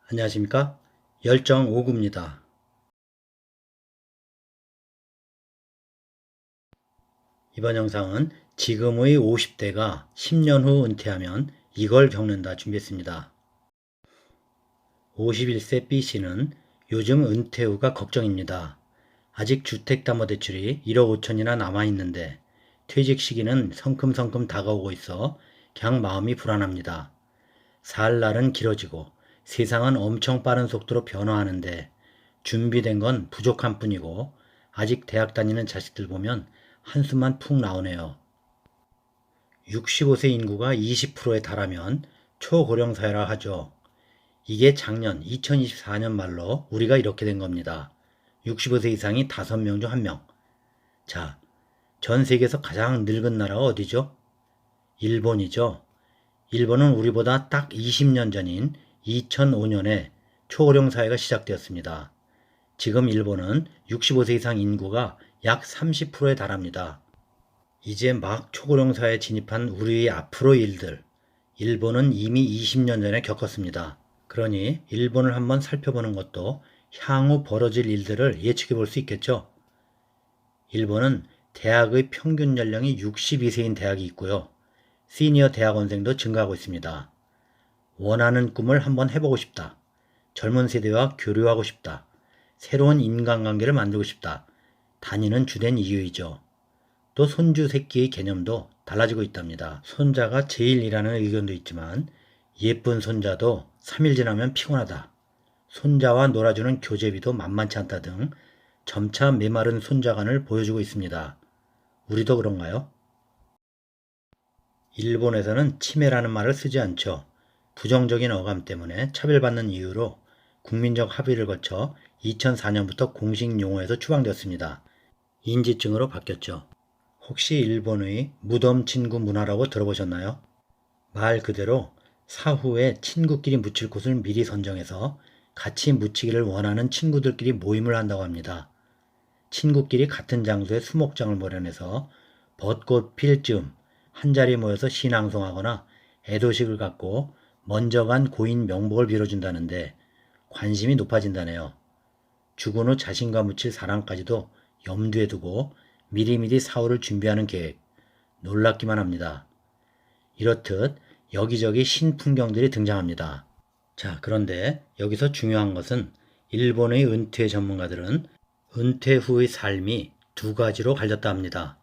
안녕하십니까? 열정 5구입니다. 이번 영상은 지금의 50대가 10년 후 은퇴하면 이걸 겪는다 준비했습니다. 51세 B씨는 요즘 은퇴 후가 걱정입니다. 아직 주택담보대출이 1억 5천이나 남아있는데 퇴직 시기는 성큼성큼 다가오고 있어 그냥 마음이 불안합니다. 살 날은 길어지고 세상은 엄청 빠른 속도로 변화하는데 준비된 건 부족한 뿐이고 아직 대학 다니는 자식들 보면 한숨만 푹 나오네요. 65세 인구가 20%에 달하면 초고령 사회라 하죠. 이게 작년 2024년 말로 우리가 이렇게 된 겁니다. 65세 이상이 5명 중 1명. 자, 전 세계에서 가장 늙은 나라가 어디죠? 일본이죠. 일본은 우리보다 딱 20년 전인 2005년에 초고령 사회가 시작되었습니다. 지금 일본은 65세 이상 인구가 약 30%에 달합니다. 이제 막 초고령 사회에 진입한 우리의 앞으로의 일들, 일본은 이미 20년 전에 겪었습니다. 그러니 일본을 한번 살펴보는 것도 향후 벌어질 일들을 예측해 볼 수 있겠죠. 일본은 대학의 평균 연령이 62세인 대학이 있고요. 시니어 대학원생도 증가하고 있습니다. 원하는 꿈을 한번 해보고 싶다. 젊은 세대와 교류하고 싶다. 새로운 인간관계를 만들고 싶다. 다니는 주된 이유이죠. 또 손주 새끼의 개념도 달라지고 있답니다. 손자가 제일이라는 의견도 있지만 예쁜 손자도 3일 지나면 피곤하다. 손자와 놀아주는 교재비도 만만치 않다 등 점차 메마른 손자관을 보여주고 있습니다. 우리도 그런가요? 일본에서는 치매라는 말을 쓰지 않죠. 부정적인 어감 때문에 차별받는 이유로 국민적 합의를 거쳐 2004년부터 공식 용어에서 추방되었습니다. 인지증으로 바뀌었죠. 혹시 일본의 무덤 친구 문화라고 들어보셨나요? 말 그대로 사후에 친구끼리 묻힐 곳을 미리 선정해서 같이 묻히기를 원하는 친구들끼리 모임을 한다고 합니다. 친구끼리 같은 장소에 수목장을 마련해서 벚꽃 필 즈음 한자리에 모여서 신앙송하거나 애도식을 갖고 먼저 간 고인 명복을 빌어준다는데 관심이 높아진다네요. 죽은 후 자신과 묻힐 사람까지도 염두에 두고 미리미리 사후를 준비하는 계획. 놀랍기만 합니다. 이렇듯 여기저기 신풍경들이 등장합니다. 자, 그런데 여기서 중요한 것은 일본의 은퇴 전문가들은 은퇴 후의 삶이 두 가지로 갈렸다 합니다.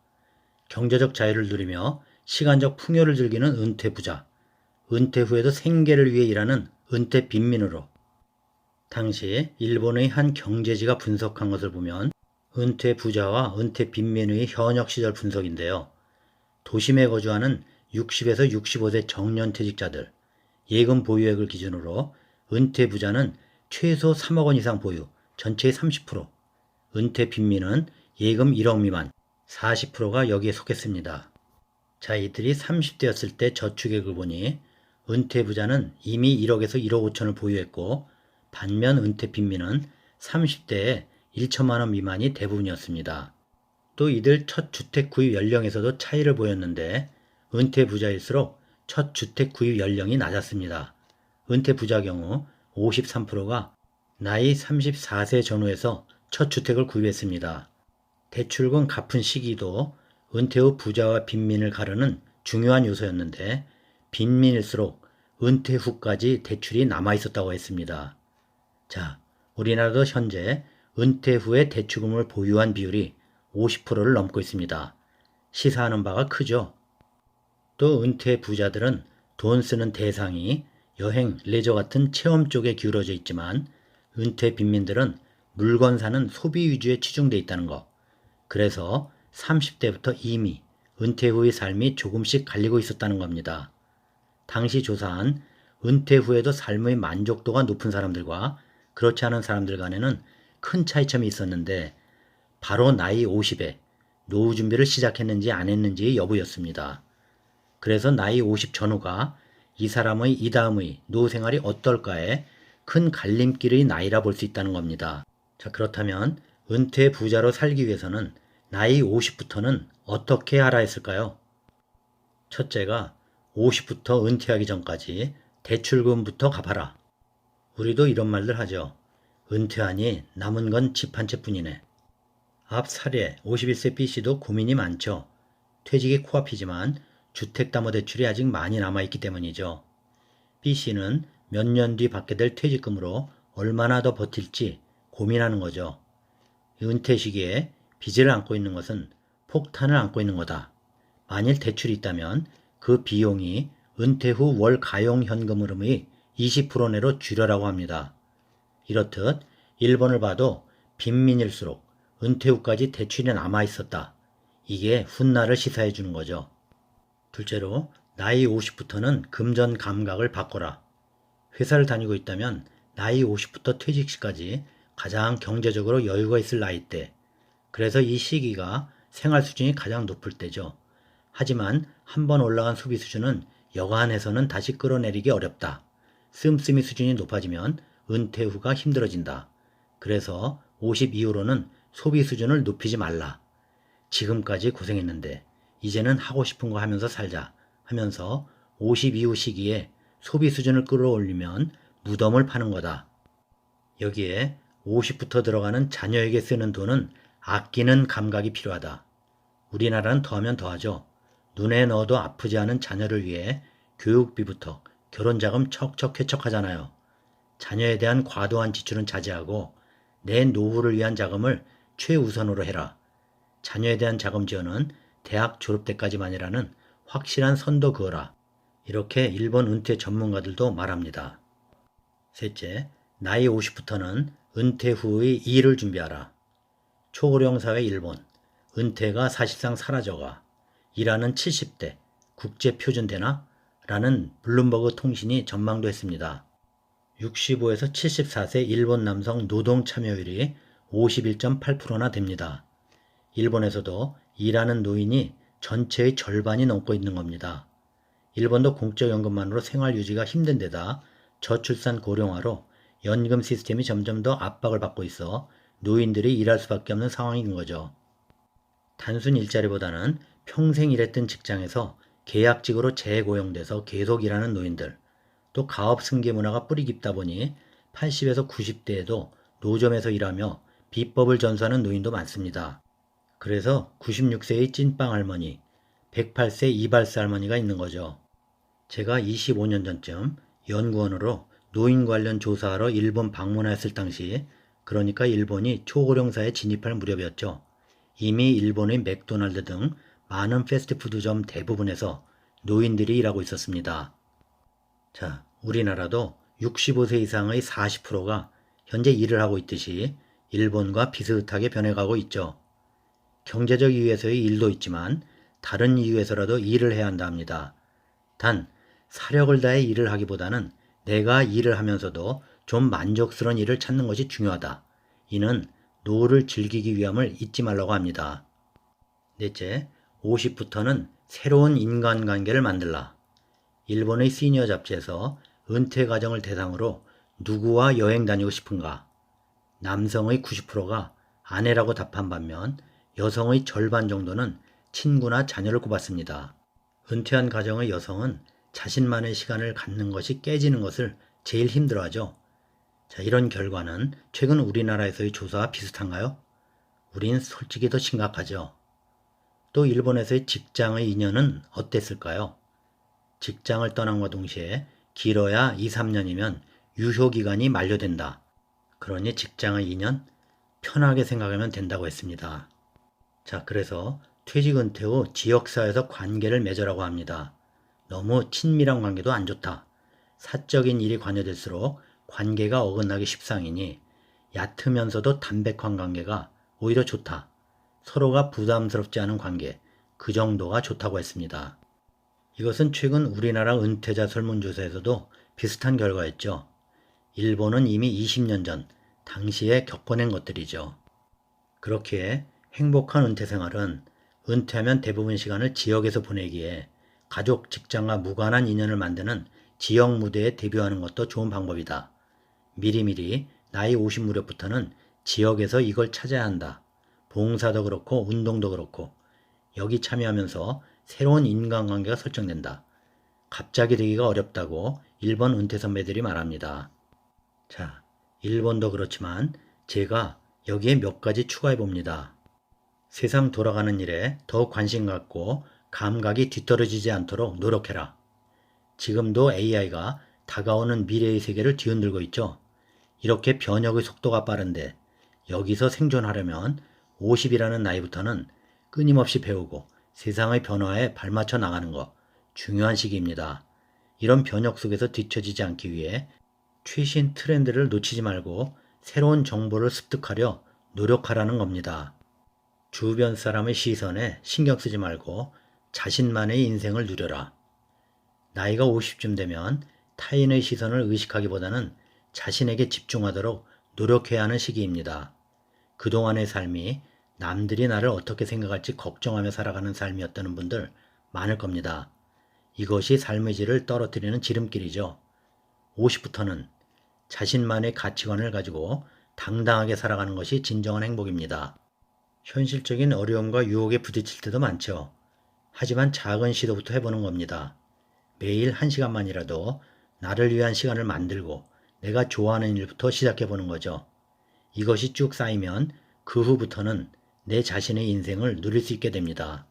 경제적 자유를 누리며 시간적 풍요를 즐기는 은퇴 부자, 은퇴 후에도 생계를 위해 일하는 은퇴 빈민으로. 당시 일본의 한 경제지가 분석한 것을 보면 은퇴 부자와 은퇴 빈민의 현역 시절 분석인데요. 도심에 거주하는 60에서 65세 정년퇴직자들, 예금 보유액을 기준으로 은퇴 부자는 최소 3억 원 이상 보유, 전체의 30%, 은퇴 빈민은 예금 1억 미만, 40%가 여기에 속했습니다. 자, 이들이 30대였을 때 저축액을 보니 은퇴 부자는 이미 1억에서 1억 5천을 보유했고 반면 은퇴 빈민은 30대에 1천만 원 미만이 대부분이었습니다. 또 이들 첫 주택 구입 연령에서도 차이를 보였는데 은퇴 부자일수록 첫 주택 구입 연령이 낮았습니다. 은퇴 부자 경우 53%가 나이 34세 전후에서 첫 주택을 구입했습니다. 대출금 갚은 시기도 은퇴 후 부자와 빈민을 가르는 중요한 요소였는데 빈민일수록 은퇴 후까지 대출이 남아 있었다고 했습니다. 자, 우리나라도 현재 은퇴 후에 대출금을 보유한 비율이 50%를 넘고 있습니다. 시사하는 바가 크죠. 또 은퇴 부자들은 돈 쓰는 대상이 여행, 레저 같은 체험 쪽에 기울어져 있지만 은퇴 빈민들은 물건 사는 소비 위주에 치중돼 있다는 것. 그래서 30대부터 이미 은퇴 후의 삶이 조금씩 갈리고 있었다는 겁니다. 당시 조사한 은퇴 후에도 삶의 만족도가 높은 사람들과 그렇지 않은 사람들 간에는 큰 차이점이 있었는데 바로 나이 50에 노후 준비를 시작했는지 안 했는지의 여부였습니다. 그래서 나이 50 전후가 이 사람의 이 다음의 노후 생활이 어떨까에 큰 갈림길의 나이라 볼 수 있다는 겁니다. 자, 그렇다면 은퇴 부자로 살기 위해서는 나이 50부터는 어떻게 하라 했을까요? 첫째가 50부터 은퇴하기 전까지 대출금부터 갚아라. 우리도 이런 말들 하죠. 은퇴하니 남은 건 집 한 채뿐이네. 앞 사례 51세 B씨도 고민이 많죠. 퇴직이 코앞이지만 주택담보대출이 아직 많이 남아있기 때문이죠. B씨는 몇 년 뒤 받게 될 퇴직금으로 얼마나 더 버틸지 고민하는 거죠. 은퇴 시기에 빚을 안고 있는 것은 폭탄을 안고 있는 거다. 만일 대출이 있다면 그 비용이 은퇴 후 월 가용 현금 흐름의 20% 내로 줄여라고 합니다. 이렇듯 1번을 봐도 빈민일수록 은퇴 후까지 대출이 남아 있었다. 이게 훗날을 시사해 주는 거죠. 둘째로 나이 50부터는 금전 감각을 바꿔라. 회사를 다니고 있다면 나이 50부터 퇴직 시까지 가장 경제적으로 여유가 있을 나이대. 그래서 이 시기가 생활 수준이 가장 높을 때죠. 하지만 한번 올라간 소비 수준은 여간해서는 다시 끌어내리기 어렵다. 씀씀이 수준이 높아지면 은퇴 후가 힘들어진다. 그래서 50 이후로는 소비 수준을 높이지 말라. 지금까지 고생했는데 이제는 하고 싶은 거 하면서 살자 하면서 50 이후 시기에 소비 수준을 끌어올리면 무덤을 파는 거다. 여기에 50부터 들어가는 자녀에게 쓰는 돈은 아끼는 감각이 필요하다. 우리나라는 더하면 더하죠. 눈에 넣어도 아프지 않은 자녀를 위해 교육비부터 결혼자금 척척회척하잖아요. 자녀에 대한 과도한 지출은 자제하고 내 노후를 위한 자금을 최우선으로 해라. 자녀에 대한 자금 지원은 대학 졸업 때까지만이라는 확실한 선도 그어라. 이렇게 일본 은퇴 전문가들도 말합니다. 셋째, 나이 50부터는 은퇴 후의 일을 준비하라. 초고령 사회 일본, 은퇴가 사실상 사라져가 일하는 70대 국제 표준 되나? 라는 블룸버그 통신이 전망도 했습니다. 65에서 74세 일본 남성 노동 참여율이 51.8%나 됩니다. 일본에서도 일하는 노인이 전체의 절반이 넘고 있는 겁니다. 일본도 공적연금만으로 생활 유지가 힘든 데다 저출산 고령화로 연금 시스템이 점점 더 압박을 받고 있어 노인들이 일할 수밖에 없는 상황인 거죠. 단순 일자리보다는 평생 일했던 직장에서 계약직으로 재고용돼서 계속 일하는 노인들, 또 가업 승계 문화가 뿌리 깊다 보니 80에서 90대에도 노점에서 일하며 비법을 전수하는 노인도 많습니다. 그래서 96세의 찐빵 할머니, 108세 이발사 할머니가 있는 거죠. 제가 25년 전쯤 연구원으로 노인 관련 조사하러 일본 방문했을 당시, 그러니까 일본이 초고령사에 진입할 무렵이었죠. 이미 일본의 맥도날드 등 많은 패스트푸드점 대부분에서 노인들이 일하고 있었습니다. 자, 우리나라도 65세 이상의 40%가 현재 일을 하고 있듯이 일본과 비슷하게 변해가고 있죠. 경제적 이유에서의 일도 있지만 다른 이유에서라도 일을 해야 한다 합니다. 단, 사력을 다해 일을 하기보다는 내가 일을 하면서도 좀 만족스러운 일을 찾는 것이 중요하다. 이는 노후를 즐기기 위함을 잊지 말라고 합니다. 넷째, 50부터는 새로운 인간관계를 만들라. 일본의 시니어 잡지에서 은퇴 가정을 대상으로 누구와 여행 다니고 싶은가? 남성의 90%가 아내라고 답한 반면 여성의 절반 정도는 친구나 자녀를 꼽았습니다. 은퇴한 가정의 여성은 자신만의 시간을 갖는 것이 깨지는 것을 제일 힘들어하죠. 자, 이런 결과는 최근 우리나라에서의 조사와 비슷한가요? 우린 솔직히 더 심각하죠. 또 일본에서의 직장의 인연은 어땠을까요? 직장을 떠남과 동시에 길어야 2, 3년이면 유효기간이 만료된다. 그러니 직장의 인연 편하게 생각하면 된다고 했습니다. 자, 그래서 퇴직 은퇴 후 지역사회에서 관계를 맺으라고 합니다. 너무 친밀한 관계도 안 좋다. 사적인 일이 관여될수록 관계가 어긋나기 십상이니 얕으면서도 담백한 관계가 오히려 좋다. 서로가 부담스럽지 않은 관계, 그 정도가 좋다고 했습니다. 이것은 최근 우리나라 은퇴자 설문조사에서도 비슷한 결과였죠. 일본은 이미 20년 전 당시에 겪어낸 것들이죠. 그렇게 행복한 은퇴 생활은 은퇴하면 대부분 시간을 지역에서 보내기에 가족, 직장과 무관한 인연을 만드는 지역 무대에 데뷔하는 것도 좋은 방법이다. 미리미리 나이 50 무렵부터는 지역에서 이걸 찾아야 한다. 봉사도 그렇고 운동도 그렇고 여기 참여하면서 새로운 인간관계가 설정된다. 갑자기 되기가 어렵다고 일본 은퇴 선배들이 말합니다. 자, 1번도 그렇지만 제가 여기에 몇 가지 추가해 봅니다. 세상 돌아가는 일에 더 관심 갖고 감각이 뒤떨어지지 않도록 노력해라. 지금도 AI가 다가오는 미래의 세계를 뒤흔들고 있죠. 이렇게 변혁의 속도가 빠른데 여기서 생존하려면 50이라는 나이부터는 끊임없이 배우고 세상의 변화에 발맞춰 나가는 것 중요한 시기입니다. 이런 변혁 속에서 뒤처지지 않기 위해 최신 트렌드를 놓치지 말고 새로운 정보를 습득하려 노력하라는 겁니다. 주변 사람의 시선에 신경 쓰지 말고 자신만의 인생을 누려라. 나이가 50쯤 되면 타인의 시선을 의식하기보다는 자신에게 집중하도록 노력해야 하는 시기입니다. 그동안의 삶이 남들이 나를 어떻게 생각할지 걱정하며 살아가는 삶이었다는 분들 많을 겁니다. 이것이 삶의 질을 떨어뜨리는 지름길이죠. 50부터는 자신만의 가치관을 가지고 당당하게 살아가는 것이 진정한 행복입니다. 현실적인 어려움과 유혹에 부딪힐 때도 많죠. 하지만 작은 시도부터 해보는 겁니다. 매일 1시간만이라도 나를 위한 시간을 만들고 내가 좋아하는 일부터 시작해보는 거죠. 이것이 쭉 쌓이면 그 후부터는 내 자신의 인생을 누릴 수 있게 됩니다.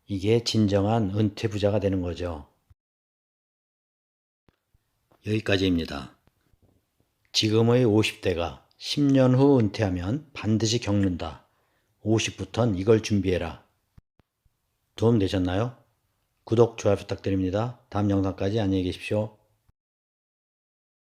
이게 진정한 은퇴부자가 되는 거죠. 여기까지입니다. 지금의 50대가 10년 후 은퇴하면 반드시 겪는다. 50부턴 이걸 준비해라. 도움 되셨나요? 구독, 좋아요 부탁드립니다. 다음 영상까지 안녕히 계십시오.